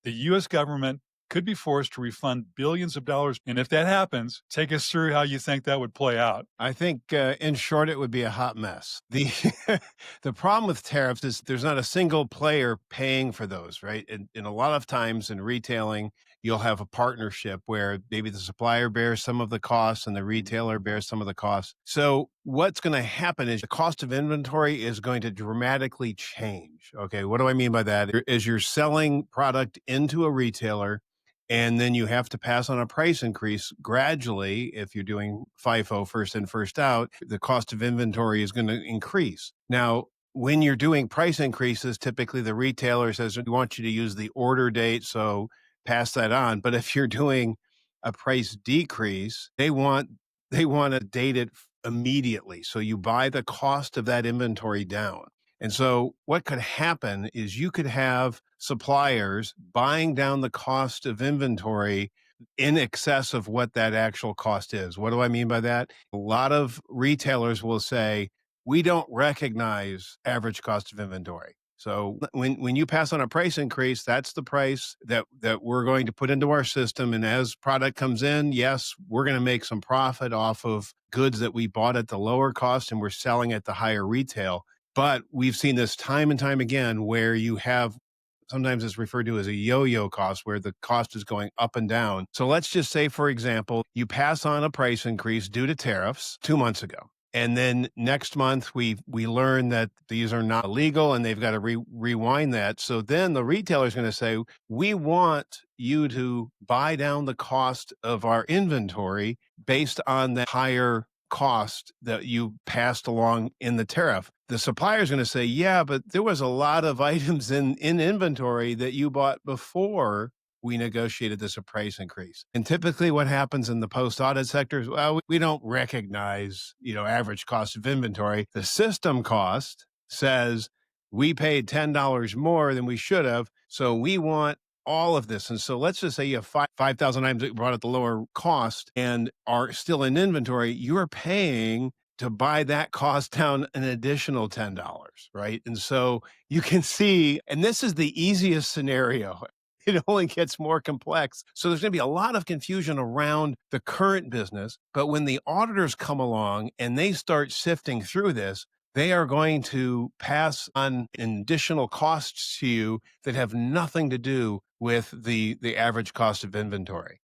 The U.S. government could be forced to refund billions of dollars. And if that happens, take us through how you think that would play out. I think, in short, it would be a hot mess. The problem with tariffs is there's not a single player paying for those, right? And a lot of times in retailing, you'll have a partnership where maybe the supplier bears some of the costs and the retailer bears some of the costs. So what's going to happen is the cost of inventory is going to dramatically change. Okay, what do I mean by that? Is you're selling product into a retailer, and then you have to pass on a price increase gradually. If you're doing FIFO, first in, first out, the cost of inventory is going to increase. Now, when you're doing price increases, typically the retailer says, we want you to use the order date, so pass that on. But if you're doing a price decrease, they want to date it immediately. So you buy the cost of that inventory down. And so what could happen is you could have suppliers buying down the cost of inventory in excess of what that actual cost is. What do I mean by that? A lot of retailers will say, we don't recognize average cost of inventory. So when you pass on a price increase, that's the price that we're going to put into our system. And as product comes in, yes, we're going to make some profit off of goods that we bought at the lower cost and we're selling at the higher retail. But we've seen this time and time again where you have, sometimes it's referred to as a yo-yo cost, where the cost is going up and down. So let's just say, for example, you pass on a price increase due to tariffs 2 months ago. And then next month, we learn that these are not legal and they've got to rewind that. So then the retailer is going to say, we want you to buy down the cost of our inventory based on the higher cost that you passed along in the tariff. The supplier is going to say, yeah, but there was a lot of items in inventory that you bought before we negotiated this a price increase. And typically what happens in the post-audit sector is, well, we don't recognize, average cost of inventory. The system cost says we paid $10 more than we should have, so we want all of this. And so let's just say you have 5,000 items that you brought at the lower cost and are still in inventory. You're paying to buy that cost down an additional $10, right? And so you can see, and this is the easiest scenario. It only gets more complex. So there's going to be a lot of confusion around the current business. But when the auditors come along and they start sifting through this, they are going to pass on additional costs to you that have nothing to do with the average cost of inventory.